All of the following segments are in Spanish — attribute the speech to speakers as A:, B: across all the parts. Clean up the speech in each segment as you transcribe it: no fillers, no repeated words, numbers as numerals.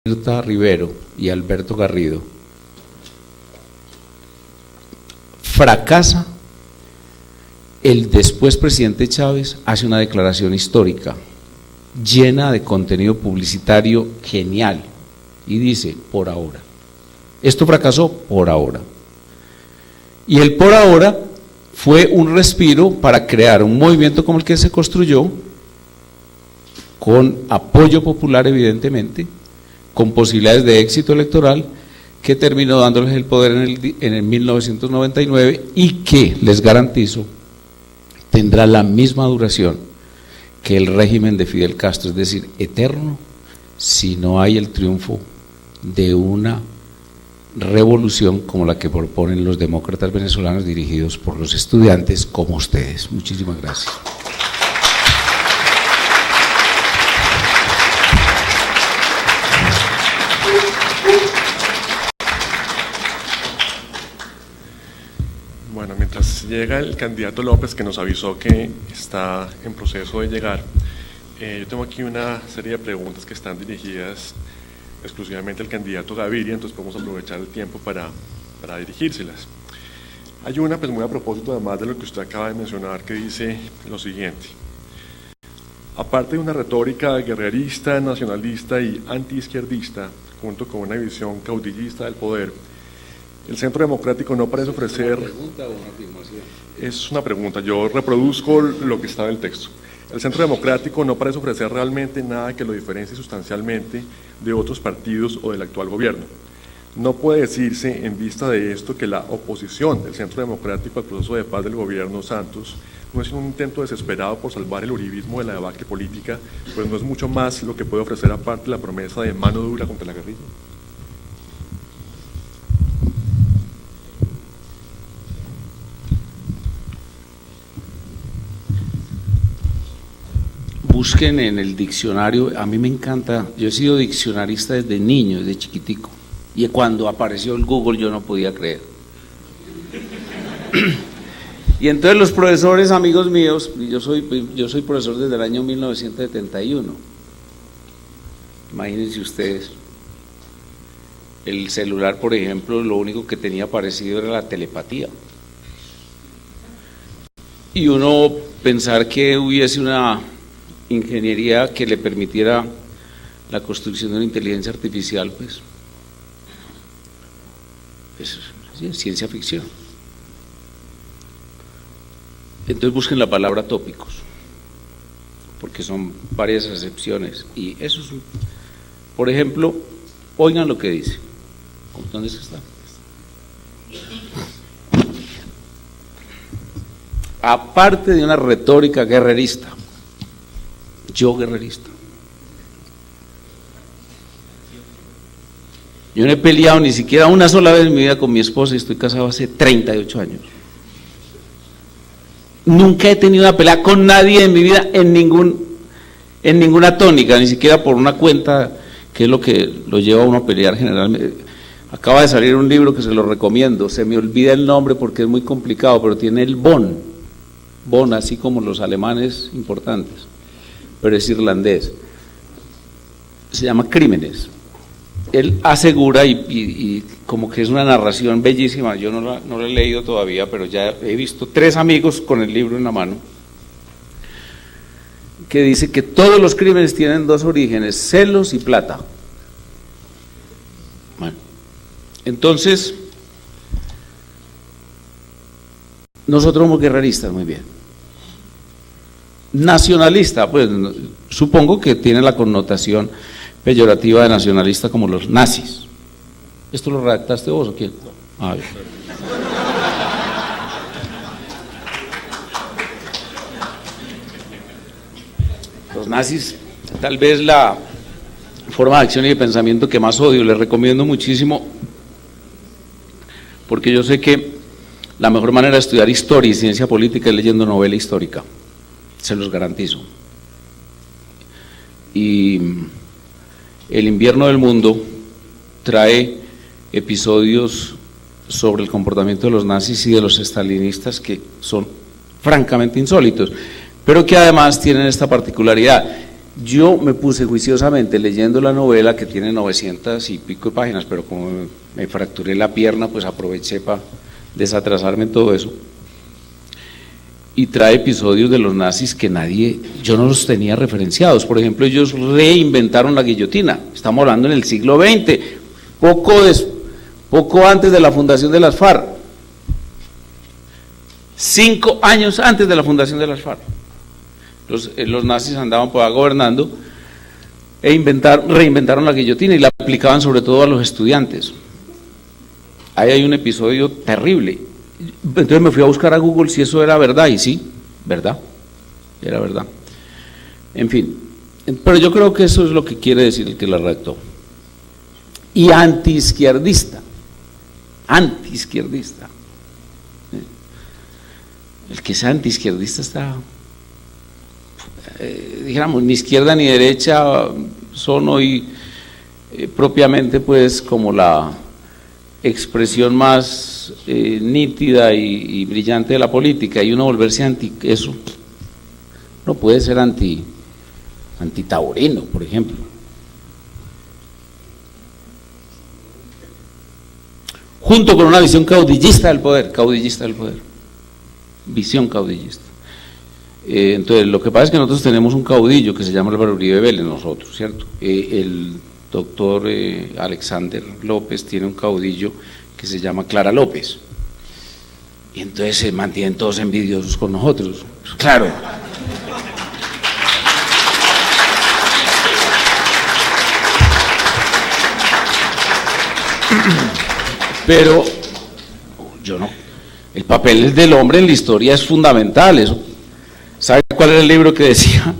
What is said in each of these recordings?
A: Mirta Rivero y Alberto Garrido, fracasa, el después presidente Chávez hace una declaración histórica llena de contenido publicitario genial y dice: por ahora. Esto fracasó por ahora. Y el por ahora fue un respiro para crear un movimiento como el que se construyó, con apoyo popular evidentemente, con posibilidades de éxito electoral, que terminó dándoles el poder en el 1999 y que, les garantizo, tendrá la misma duración que el régimen de Fidel Castro, es decir, eterno, si no hay el triunfo de una revolución como la que proponen los demócratas venezolanos dirigidos por los estudiantes como ustedes. Muchísimas gracias.
B: Bueno, mientras llega el candidato López, que nos avisó que está en proceso de llegar, yo tengo aquí una serie de preguntas que están dirigidas exclusivamente al candidato Gaviria, entonces podemos aprovechar el tiempo para dirigírselas. Hay una, pues muy a propósito además de lo que usted acaba de mencionar, que dice lo siguiente: aparte de una retórica guerrerista, nacionalista y antiizquierdista, junto con una visión caudillista del poder, el Centro Democrático no parece ofrecer… ¿Es una pregunta o una afirmación? Es una pregunta, yo reproduzco lo que está en el texto. El Centro Democrático no parece ofrecer realmente nada que lo diferencie sustancialmente de otros partidos o del actual gobierno. No puede decirse, en vista de esto, que la oposición del Centro Democrático al proceso de paz del gobierno Santos no es un intento desesperado por salvar el uribismo de la debacle política, pues no es mucho más lo que puede ofrecer aparte la promesa de mano dura contra la guerrilla.
A: Busquen en el diccionario, a mí me encanta, yo he sido diccionarista desde niño, desde chiquitico, y cuando apareció el Google yo no podía creer. Y entonces los profesores, amigos míos, yo soy profesor desde el año 1971, imagínense ustedes, el celular, por ejemplo, lo único que tenía parecido era la telepatía. Y uno pensar que hubiese una ingeniería que le permitiera la construcción de una inteligencia artificial, pues es ciencia ficción. Entonces busquen la palabra tópicos, porque son varias acepciones, y eso es, por ejemplo, oigan lo que dice. ¿Dónde está? Aparte de una retórica guerrerista, yo guerrerista. Yo no he peleado ni siquiera una sola vez en mi vida con mi esposa y estoy casado hace 38 años. Nunca he tenido una pelea con nadie en mi vida en ninguna tónica, ni siquiera por una cuenta, que es lo que lo lleva a uno a pelear generalmente. Acaba de salir un libro que se lo recomiendo, se me olvida el nombre porque es muy complicado, pero tiene el Bonn, así como los alemanes importantes, pero es irlandés, se llama Crímenes. Él asegura, y como que es una narración bellísima, yo no la he leído todavía, pero ya he visto 3 amigos con el libro en la mano, que dice que todos los crímenes tienen 2 orígenes: celos y plata. Bueno, entonces, nosotros somos guerreristas, muy bien. Nacionalista, pues supongo que tiene la connotación peyorativa de nacionalista como los nazis. ¿Esto lo redactaste vos o quién? Ah, bien. Los nazis, tal vez la forma de acción y de pensamiento que más odio. Les recomiendo muchísimo, porque yo sé que la mejor manera de estudiar historia y ciencia política es leyendo novela histórica, se los garantizo. Y El invierno del mundo trae episodios sobre el comportamiento de los nazis y de los estalinistas que son francamente insólitos, pero que además tienen esta particularidad: Yo me puse juiciosamente leyendo la novela, que tiene 900 y pico de páginas, pero como me fracturé la pierna, pues aproveché para desatrasarme en todo eso. Y trae episodios de los nazis que yo no los tenía referenciados. Por ejemplo, ellos reinventaron la guillotina. Estamos hablando en el siglo XX, poco antes de la fundación de las FARC. 5 años antes de la fundación de las FARC. Los nazis andaban por ahí gobernando reinventaron la guillotina y la aplicaban sobre todo a los estudiantes. Ahí hay un episodio terrible. Entonces me fui a buscar a Google si eso era verdad, y sí, verdad, era verdad. En fin, pero yo creo que eso es lo que quiere decir el que la redactó. Y antiizquierdista. El que sea antiizquierdista está, dijéramos, ni izquierda ni derecha son hoy propiamente pues como la expresión más nítida y brillante de la política, y uno volverse anti eso, no puede ser antitaurino, por ejemplo. Junto con una visión caudillista del poder, visión caudillista. Entonces, lo que pasa es que nosotros tenemos un caudillo que se llama Álvaro Uribe Vélez, nosotros, ¿cierto? El doctor Alexander López tiene un caudillo que se llama Clara López, y entonces se mantienen todos envidiosos con nosotros, pues, claro. Pero yo no, el papel del hombre en la historia es fundamental. Eso, ¿sabe cuál era el libro que decía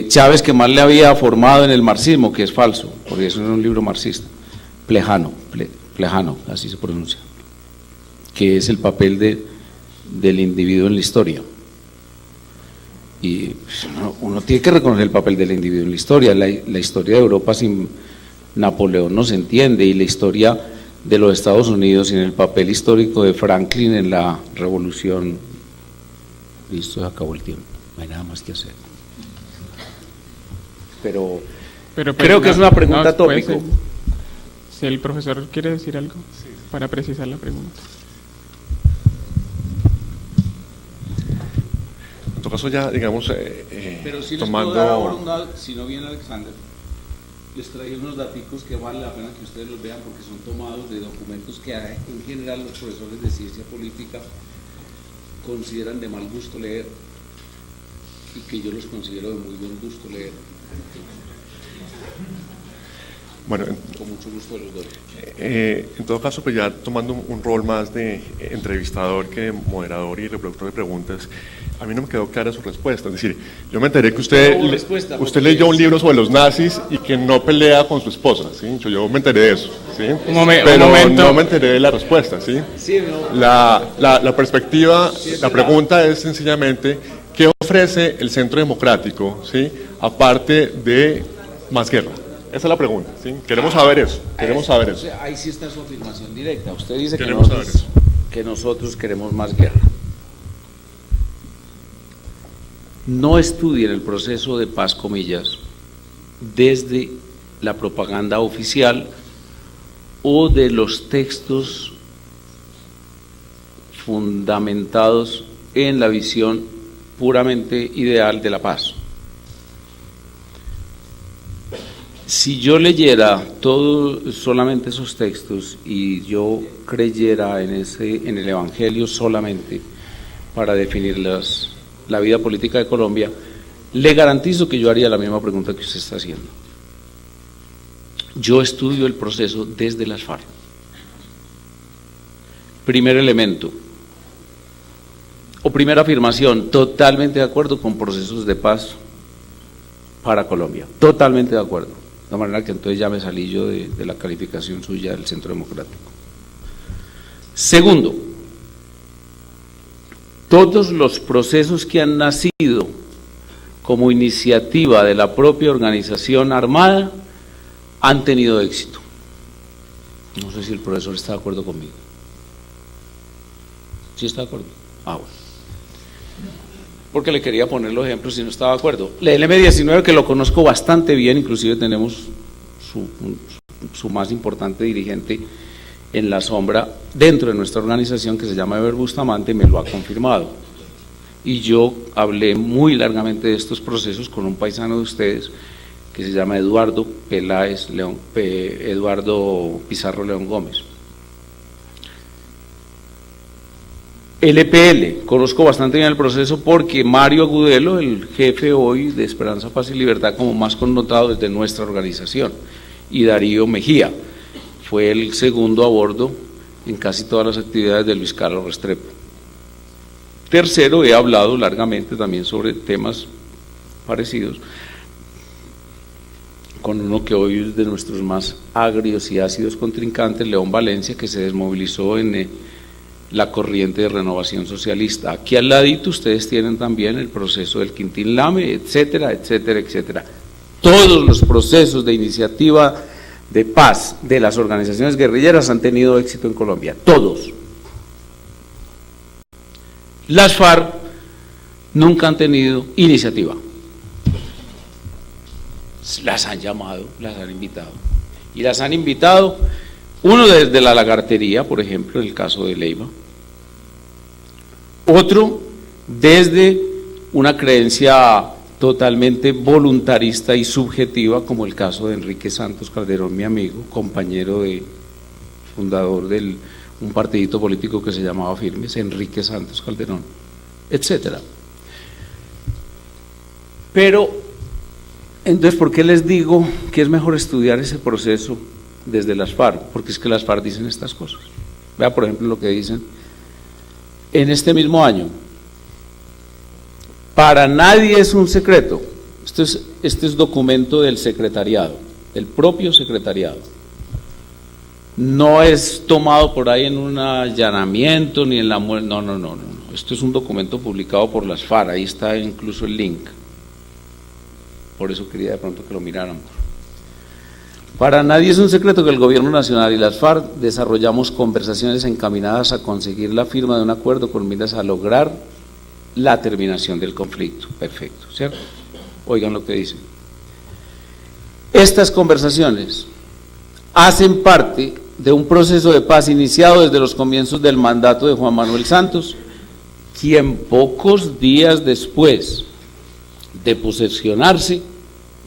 A: Chávez que más le había formado en el marxismo? Que es falso, porque eso no es un libro marxista. Plejano, así se pronuncia, que es el papel del individuo en la historia. Y pues, uno tiene que reconocer el papel del individuo en la historia. La historia de Europa sin Napoleón no se entiende, y la historia de los Estados Unidos sin el papel histórico de Franklin en la revolución. Listo, se acabó el tiempo, no hay nada más que hacer. Pero creo que es una pregunta tópica.
C: Si el profesor quiere decir algo, sí, para precisar la pregunta.
B: En todo caso ya, digamos,
A: pero si
B: tomando...
A: les puedo dar ahora si no viene Alexander, les traigo unos datos que vale la pena que ustedes los vean, porque son tomados de documentos que en general los profesores de ciencia política consideran de mal gusto leer, y que yo los considero de muy buen gusto leer.
B: Bueno,
A: con mucho gusto los doy.
B: En todo caso, pues ya tomando un rol más de entrevistador que de moderador y reproductor de preguntas, a mí no me quedó clara su respuesta. Es decir, yo me enteré que usted leyó un libro sobre los nazis y que no pelea con su esposa, ¿sí? Yo me enteré de eso, ¿sí? Pero no me enteré de la respuesta, ¿sí?
A: Sí, no.
B: La perspectiva, sí, la pregunta es sencillamente, ¿qué ofrece el Centro Democrático, ¿sí? Aparte de más guerra? Esa es la pregunta, ¿sí? Queremos saber eso,
A: Ahí sí está su afirmación directa. Usted dice que nosotros queremos más guerra. No estudien el proceso de paz, comillas, desde la propaganda oficial o de los textos fundamentados en la visión puramente ideal de la paz. Si yo leyera solamente esos textos y yo creyera en el Evangelio solamente para definir la vida política de Colombia, le garantizo que yo haría la misma pregunta que usted está haciendo. Yo estudio el proceso desde las FARC. Primer elemento, o primera afirmación, totalmente de acuerdo con procesos de paz para Colombia, totalmente de acuerdo. De manera que entonces ya me salí yo de la calificación suya del Centro Democrático. Segundo, todos los procesos que han nacido como iniciativa de la propia organización armada han tenido éxito. No sé si el profesor está de acuerdo conmigo. ¿Sí está de acuerdo? Ah, bueno. porque le quería poner los ejemplos y no estaba de acuerdo. El M19, que lo conozco bastante bien, inclusive tenemos su más importante dirigente en la sombra dentro de nuestra organización, que se llama Eber Bustamante, me lo ha confirmado. Y yo hablé muy largamente de estos procesos con un paisano de ustedes que se llama Eduardo Pizarro León Gómez. LPL, conozco bastante bien el proceso porque Mario Agudelo, el jefe hoy de Esperanza, Paz y Libertad, como más connotado desde nuestra organización, y Darío Mejía, fue el segundo a bordo en casi todas las actividades de Luis Carlos Restrepo. Tercero, he hablado largamente también sobre temas parecidos con uno que hoy es de nuestros más agrios y ácidos contrincantes, León Valencia, que se desmovilizó en la corriente de renovación socialista. Aquí al ladito ustedes tienen también el proceso del Quintín Lame, etcétera, etcétera, etcétera. Todos los procesos de iniciativa de paz de las organizaciones guerrilleras han tenido éxito en Colombia, todos. Las FARC nunca han tenido iniciativa. Las han llamado, las han invitado. Y las han invitado, uno desde la lagartería, por ejemplo, en el caso de Leiva. Otro desde una creencia totalmente voluntarista y subjetiva, como el caso de Enrique Santos Calderón, mi amigo, compañero fundador de un partidito político que se llamaba Firmes, Enrique Santos Calderón, etcétera. Pero entonces, ¿por qué les digo que es mejor estudiar ese proceso desde las FARC? Porque es que las FARC dicen estas cosas. Vea, por ejemplo, lo que dicen en este mismo año. Para nadie es un secreto. Este es documento del secretariado, del propio secretariado. No es tomado por ahí en un allanamiento ni en la muerte. No. Esto es un documento publicado por las FARC. Ahí está incluso el link. Por eso quería de pronto que lo miráramos. Para nadie es un secreto que el Gobierno Nacional y las FARC desarrollamos conversaciones encaminadas a conseguir la firma de un acuerdo con miras a lograr la terminación del conflicto. Perfecto, ¿cierto? Oigan lo que dicen. Estas conversaciones hacen parte de un proceso de paz iniciado desde los comienzos del mandato de Juan Manuel Santos, quien pocos días después de posesionarse,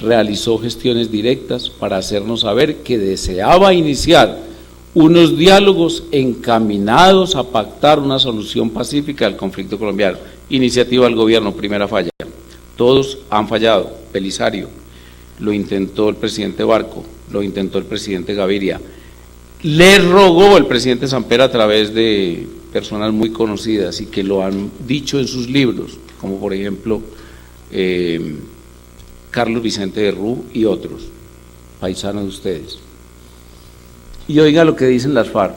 A: realizó gestiones directas para hacernos saber que deseaba iniciar unos diálogos encaminados a pactar una solución pacífica al conflicto colombiano. Iniciativa del gobierno, primera falla. Todos han fallado. Belisario, lo intentó el presidente Barco, lo intentó el presidente Gaviria. Le rogó el presidente Samper a través de personas muy conocidas y que lo han dicho en sus libros, como por ejemplo Carlos Vicente de Rú y otros, paisanos de ustedes. Y oiga lo que dicen las FARC.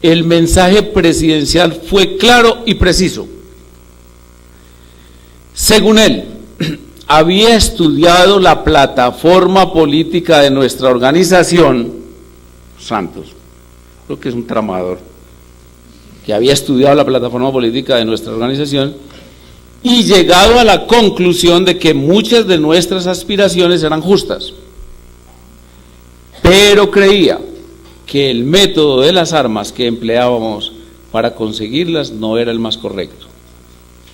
A: El mensaje presidencial fue claro y preciso. Según él, había estudiado la plataforma política de nuestra organización, Santos, creo que es un tramador, que había estudiado la plataforma política de nuestra organización y llegado a la conclusión de que muchas de nuestras aspiraciones eran justas, pero creía que el método de las armas que empleábamos para conseguirlas no era el más correcto.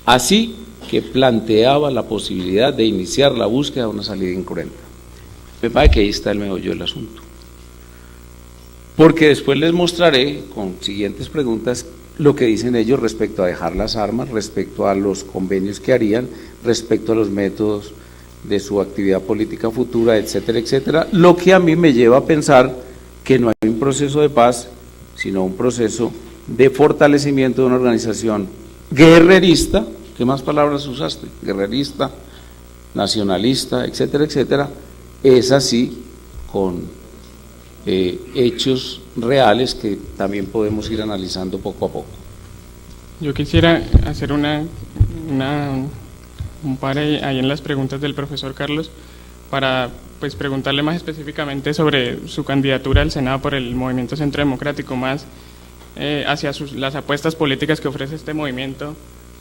A: Así que planteaba la posibilidad de iniciar la búsqueda de una salida incruenta. Me parece que ahí está el meollo del asunto. Porque después les mostraré, con siguientes preguntas, lo que dicen ellos respecto a dejar las armas, respecto a los convenios que harían, respecto a los métodos de su actividad política futura, etcétera, etcétera, lo que a mí me lleva a pensar que no hay un proceso de paz, sino un proceso de fortalecimiento de una organización guerrerista. ¿Qué más palabras usaste? Guerrerista, nacionalista, etcétera, etcétera. Es así con hechos reales que también podemos ir analizando poco a poco.
C: Yo quisiera hacer un par ahí en las preguntas del profesor Carlos para pues preguntarle más específicamente sobre su candidatura al Senado por el Movimiento Centro Democrático, más hacia las apuestas políticas que ofrece este movimiento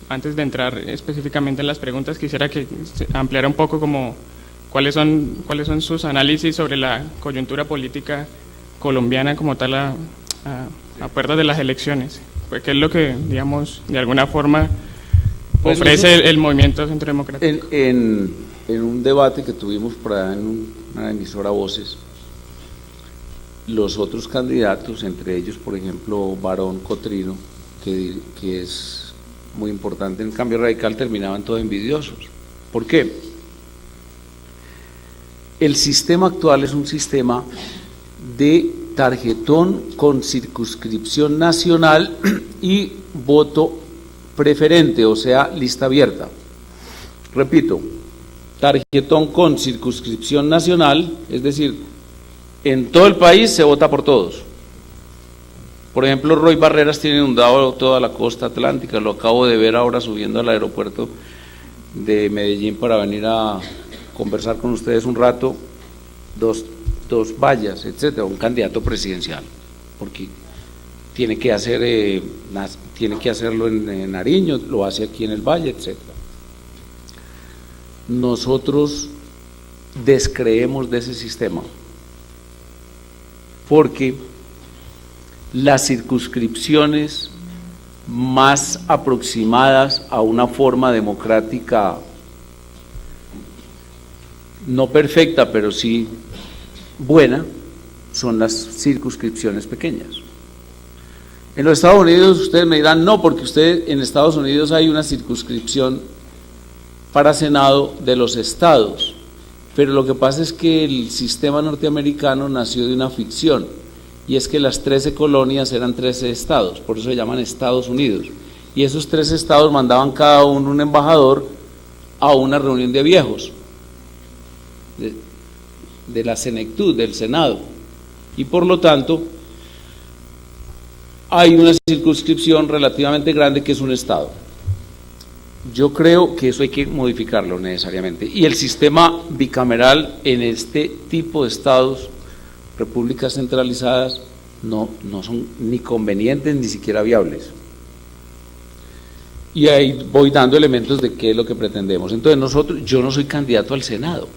C: antes de entrar específicamente en las preguntas, quisiera que se ampliara un poco como cuáles son sus análisis sobre la coyuntura política colombiana como tal a puertas de las elecciones. Pues, ¿qué es lo que, digamos, de alguna forma ofrece el movimiento Centro Democrático?
A: En un debate que tuvimos por allá en una emisora Voces, los otros candidatos, entre ellos, por ejemplo, Barón Cotrino, que es muy importante en Cambio Radical, terminaban todos envidiosos. ¿Por qué? El sistema actual es un sistema de tarjetón con circunscripción nacional y voto preferente, o sea, lista abierta. Repito, tarjetón con circunscripción nacional, es decir, en todo el país se vota por todos. Por ejemplo, Roy Barreras tiene inundado toda la costa atlántica, lo acabo de ver ahora subiendo al aeropuerto de Medellín para venir a conversar con ustedes un rato, dos vallas, etcétera, un candidato presidencial, porque tiene que hacerlo en Nariño, lo hace aquí en el Valle, etcétera. Nosotros descreemos de ese sistema, porque las circunscripciones más aproximadas a una forma democrática, no perfecta, pero sí buena, son las circunscripciones pequeñas. En los Estados Unidos ustedes me dirán, no, porque en Estados Unidos hay una circunscripción para Senado de los estados, pero lo que pasa es que el sistema norteamericano nació de una ficción, y es que las 13 colonias eran 13 estados, por eso se llaman Estados Unidos, y esos 13 estados mandaban cada uno un embajador a una reunión de viejos, de la Senectud, del Senado, y por lo tanto hay una circunscripción relativamente grande que es un estado. Yo creo que eso hay que modificarlo necesariamente, y el sistema bicameral en este tipo de estados, repúblicas centralizadas, no son ni convenientes ni siquiera viables. Y ahí voy dando elementos de qué es lo que pretendemos. Entonces yo no soy candidato al Senado,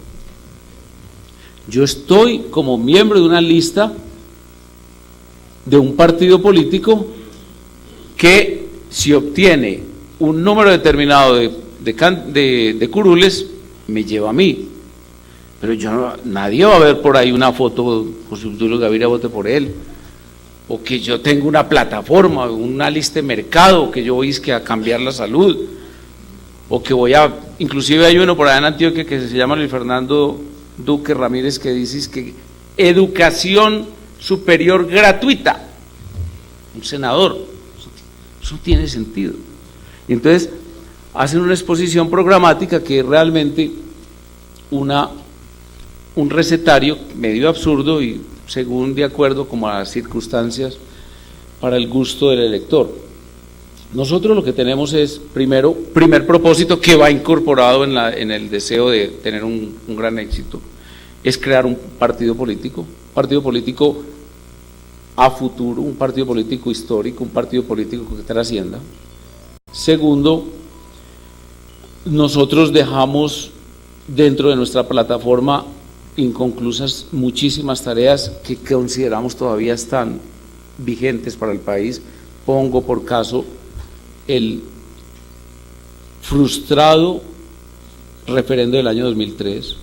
A: yo estoy como miembro de una lista de un partido político que, si obtiene un número determinado de curules, me lleva a mí. Pero nadie va a ver por ahí una foto, José Obdulio Gaviria vote por él, o que yo tengo una plataforma, una lista de mercado, que yo voy a cambiar la salud, o que inclusive hay uno por allá en Antioquia que se llama Luis Fernando Duque Ramírez, que dice que educación superior gratuita, un senador, eso tiene sentido. Y entonces hacen una exposición programática que es realmente un recetario medio absurdo y según de acuerdo como a las circunstancias para el gusto del elector. Nosotros lo que tenemos es, primer propósito que va incorporado en el deseo de tener un gran éxito, es crear un partido político a futuro, un partido político histórico, un partido político que trascienda. Segundo, nosotros dejamos dentro de nuestra plataforma inconclusas muchísimas tareas que consideramos todavía están vigentes para el país. Pongo por caso el frustrado referendo del año 2003,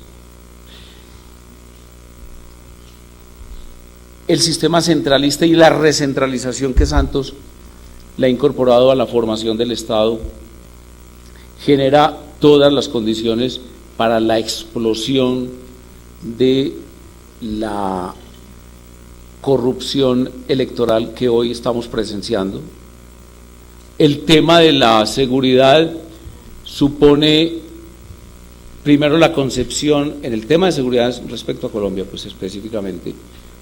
A: el sistema centralista y la recentralización que Santos le ha incorporado a la formación del Estado, genera todas las condiciones para la explosión de la corrupción electoral que hoy estamos presenciando. El tema de la seguridad supone, primero, la concepción, en el tema de seguridad respecto a Colombia, pues específicamente,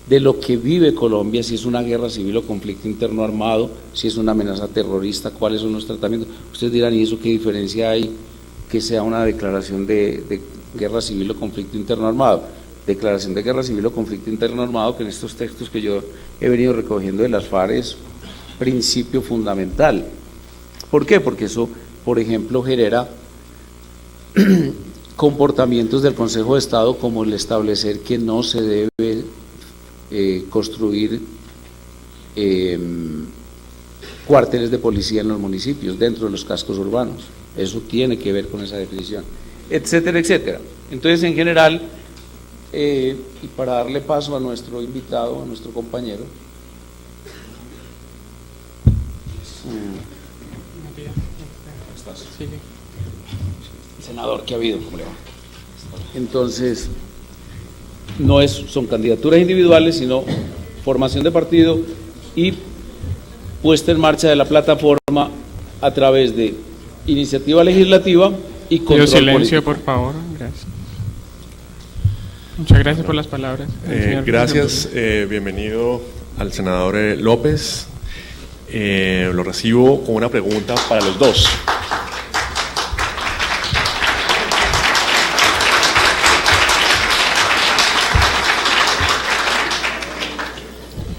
A: de lo que vive Colombia, si es una guerra civil o conflicto interno armado, si es una amenaza terrorista, cuáles son los tratamientos. Ustedes dirán, ¿y eso qué diferencia hay que sea una declaración de guerra civil o conflicto interno armado? Declaración de guerra civil o conflicto interno armado, que en estos textos que yo he venido recogiendo de las FARC es principio fundamental. ¿Por qué? Porque eso por ejemplo, genera comportamientos del Consejo de Estado como el establecer que no se debe construir cuarteles de policía en los municipios, dentro de los cascos urbanos. Eso tiene que ver con esa definición, etcétera, etcétera. Entonces, en general, y para darle paso a nuestro invitado, a nuestro compañero, senador, ¿qué ha habido? ¿Cómo le va? Entonces, no son candidaturas individuales, sino formación de partido y puesta en marcha de la plataforma a través de iniciativa legislativa y control
C: silencio,
A: político.
C: por favor. Gracias. Muchas gracias por las palabras.
B: Gracias, bienvenido al senador López. Lo recibo con una pregunta para los dos.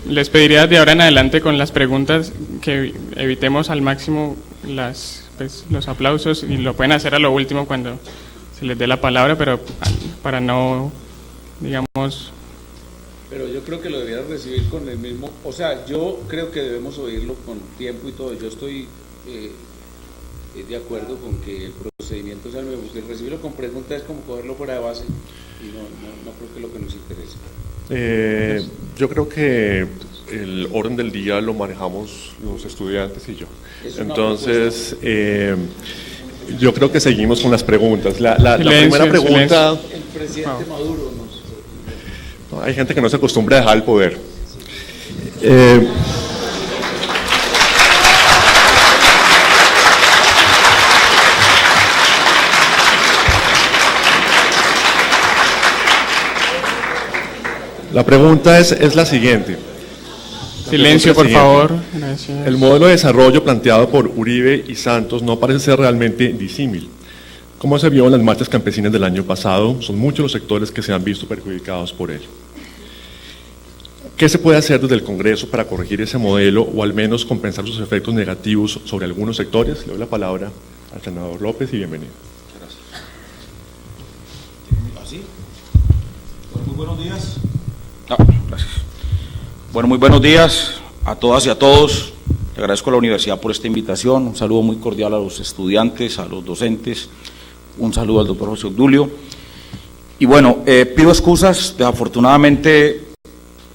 C: Les pediría de ahora en adelante con las preguntas que evitemos al máximo los aplausos, y lo pueden hacer a lo último cuando se les dé la palabra, pero para no, digamos...
A: Pero yo creo que lo debieran recibir con el mismo, o sea, yo creo que debemos oírlo con tiempo y todo. Yo estoy de acuerdo con que el procedimiento sea el mismo, porque recibirlo con preguntas es como cogerlo fuera de base y no creo que es lo que nos interesa.
B: Yo creo que el orden del día lo manejamos los estudiantes y yo. Entonces, yo creo que seguimos con las preguntas. La primera pregunta...
A: El presidente Maduro nos...
B: Hay gente que no se acostumbra a dejar el poder. La pregunta es la siguiente.
C: Silencio, por favor. Gracias.
B: El modelo de desarrollo planteado por Uribe y Santos no parece ser realmente disímil. Como se vio en las marchas campesinas del año pasado, son muchos los sectores que se han visto perjudicados por él. ¿Qué se puede hacer desde el Congreso para corregir ese modelo o al menos compensar sus efectos negativos sobre algunos sectores? Le doy la palabra al senador López y bienvenido.
D: Gracias. Muy buenos días. Gracias. Bueno, muy buenos días a todas y a todos. Le agradezco a la universidad por esta invitación. Un saludo muy cordial a los estudiantes, a los docentes. Un saludo al doctor José Obdulio. Y bueno, pido excusas. Desafortunadamente,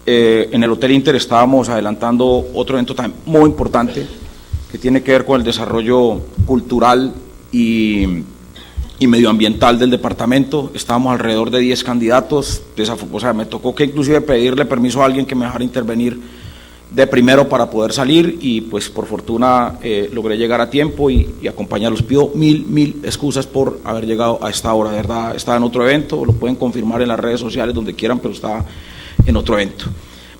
D: en el Hotel Inter estábamos adelantando otro evento también muy importante que tiene que ver con el desarrollo cultural y medioambiental del departamento. Estábamos alrededor de 10 candidatos, o sea, me tocó que inclusive pedirle permiso a alguien que me dejara intervenir de primero para poder salir, y pues por fortuna logré llegar a tiempo y acompañarlos. Pido mil excusas por haber llegado a esta hora, de verdad. Estaba en otro evento, lo pueden confirmar en las redes sociales donde quieran, pero estaba en otro evento.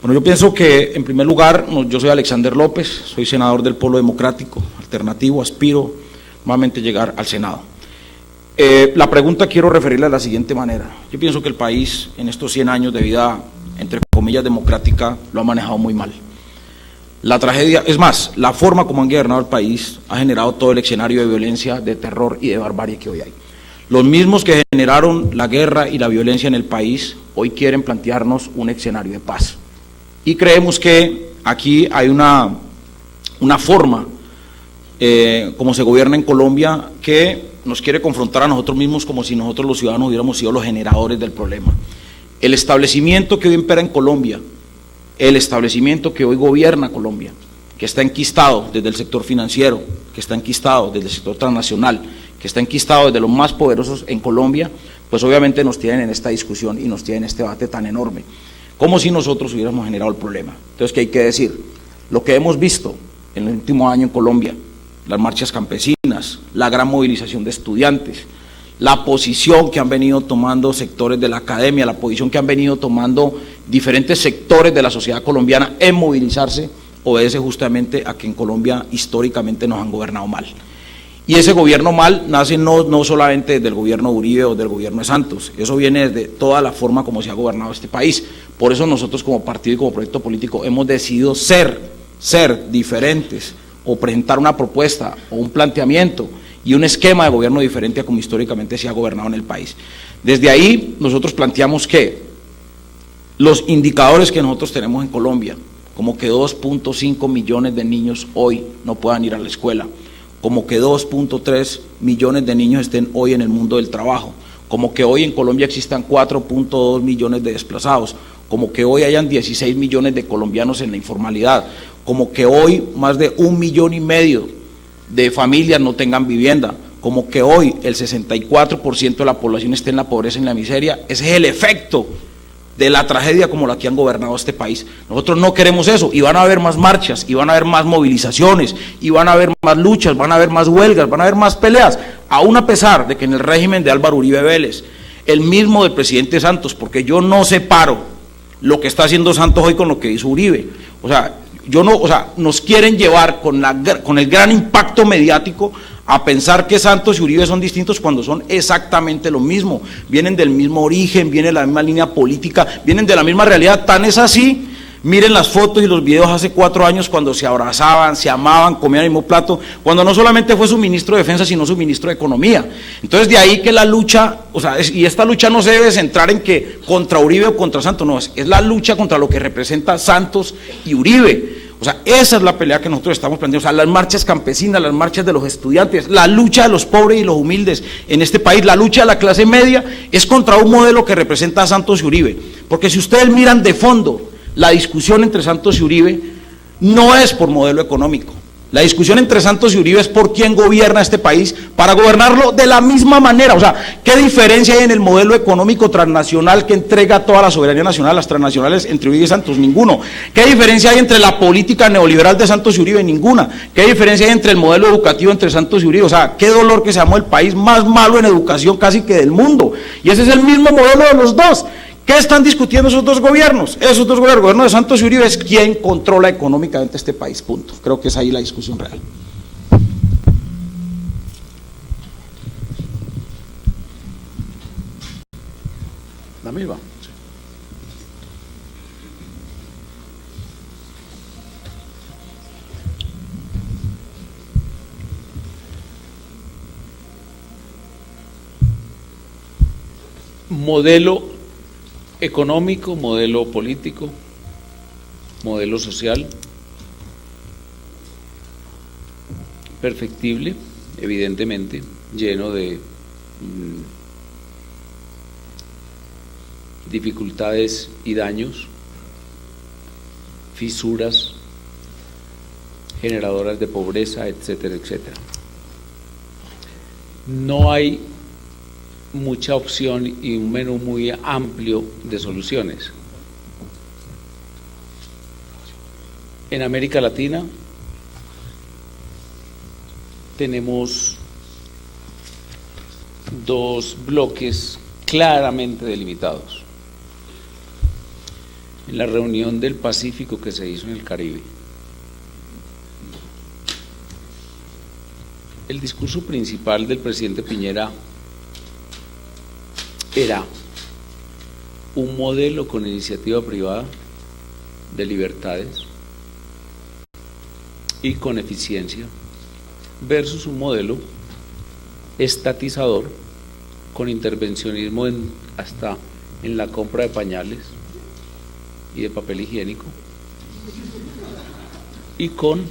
D: Bueno, yo pienso que en primer lugar, yo soy Alexander López, soy senador del Polo Democrático Alternativo, aspiro nuevamente a llegar al Senado. La pregunta quiero referirla de la siguiente manera. Yo pienso que el país en estos 100 años de vida, entre comillas, democrática, lo ha manejado muy mal. La tragedia, es más, la forma como han gobernado el país ha generado todo el escenario de violencia, de terror y de barbarie que hoy hay. Los mismos que generaron la guerra y la violencia en el país, hoy quieren plantearnos un escenario de paz. Y creemos que aquí hay una forma, como se gobierna en Colombia, que nos quiere confrontar a nosotros mismos como si nosotros los ciudadanos hubiéramos sido los generadores del problema. El establecimiento que hoy impera en Colombia, el establecimiento que hoy gobierna Colombia, que está enquistado desde el sector financiero, que está enquistado desde el sector transnacional, que está enquistado desde los más poderosos en Colombia, pues obviamente nos tienen en esta discusión y nos tienen en este debate tan enorme, como si nosotros hubiéramos generado el problema. Entonces, ¿qué hay que decir? Lo que hemos visto en el último año en Colombia, las marchas campesinas, la gran movilización de estudiantes, la posición que han venido tomando sectores de la academia, la posición que han venido tomando diferentes sectores de la sociedad colombiana en movilizarse, obedece justamente a que en Colombia históricamente nos han gobernado mal. Y ese gobierno mal nace no solamente del gobierno de Uribe o del gobierno de Santos, eso viene desde toda la forma como se ha gobernado este país. Por eso nosotros como partido y como proyecto político hemos decidido ser diferentes, o presentar una propuesta o un planteamiento y un esquema de gobierno diferente a como históricamente se ha gobernado en el país. Desde ahí nosotros planteamos que los indicadores que nosotros tenemos en Colombia, como que 2.5 millones de niños hoy no puedan ir a la escuela, como que 2.3 millones de niños estén hoy en el mundo del trabajo, como que hoy en Colombia existan 4.2 millones de desplazados, como que hoy hayan 16 millones de colombianos en la informalidad, como que hoy más de 1,5 millones de familias no tengan vivienda, como que hoy el 64% de la población esté en la pobreza y en la miseria. Ese es el efecto de la tragedia como la que han gobernado este país. Nosotros no queremos eso, y van a haber más marchas, y van a haber más movilizaciones, y van a haber más luchas, van a haber más huelgas, van a haber más peleas, aún a pesar de que en el régimen de Álvaro Uribe Vélez, el mismo del presidente Santos, porque yo no separo lo que está haciendo Santos hoy con lo que hizo Uribe, nos quieren llevar con el gran impacto mediático a pensar que Santos y Uribe son distintos cuando son exactamente lo mismo, vienen del mismo origen, vienen de la misma línea política, vienen de la misma realidad. Tan es así, miren las fotos y los videos hace 4 años cuando se abrazaban, se amaban, comían el mismo plato, cuando no solamente fue su ministro de Defensa, sino su ministro de Economía. Entonces de ahí que la lucha, y esta lucha no se debe centrar en que contra Uribe o contra Santos, no, es la lucha contra lo que representa Santos y Uribe. Esa es la pelea que nosotros estamos planteando, las marchas campesinas, las marchas de los estudiantes, la lucha de los pobres y los humildes en este país, la lucha de la clase media es contra un modelo que representa a Santos y Uribe, porque si ustedes miran de fondo la discusión entre Santos y Uribe, no es por modelo económico. La discusión entre Santos y Uribe es por quién gobierna este país para gobernarlo de la misma manera. ¿Qué diferencia hay en el modelo económico transnacional que entrega toda la soberanía nacional, las transnacionales, entre Uribe y Santos? Ninguno. ¿Qué diferencia hay entre la política neoliberal de Santos y Uribe? Ninguna. ¿Qué diferencia hay entre el modelo educativo entre Santos y Uribe? Qué dolor que seamos el país más malo en educación casi que del mundo. Y ese es el mismo modelo de los dos. ¿Qué están discutiendo esos dos gobiernos? Esos dos gobiernos, el gobierno de Santos y Uribe, es quién controla económicamente este país, punto. Creo que es ahí la discusión real. La misma.
A: Modelo económico, modelo político, modelo social, perfectible, evidentemente, lleno de dificultades y daños, fisuras, generadoras de pobreza, etcétera, etcétera. No hay mucha opción y un menú muy amplio de soluciones. En América Latina tenemos 2 bloques claramente delimitados. En la reunión del Pacífico que se hizo en el Caribe, el discurso principal del presidente Piñera era un modelo con iniciativa privada de libertades y con eficiencia versus un modelo estatizador con intervencionismo hasta en la compra de pañales y de papel higiénico y con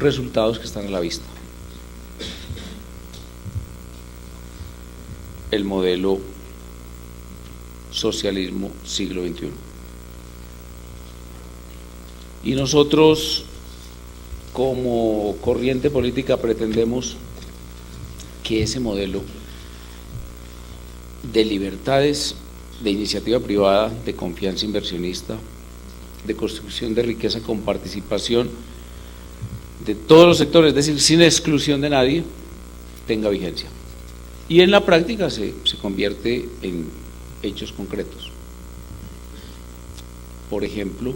A: resultados que están a la vista. El modelo socialismo siglo XXI. Y nosotros, como corriente política, pretendemos que ese modelo de libertades, de iniciativa privada, de confianza inversionista, de construcción de riqueza con participación de todos los sectores, es decir, sin exclusión de nadie, tenga vigencia. Y en la práctica se convierte en hechos concretos. Por ejemplo,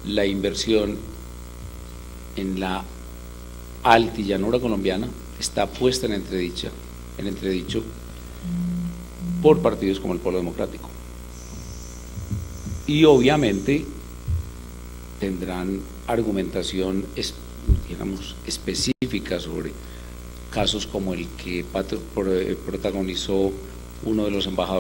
A: la inversión en la altillanura colombiana está puesta en entredicho por partidos como el Polo Democrático. Y obviamente tendrán argumentación, digamos, específica específica sobre casos como el que protagonizó uno de los embajadores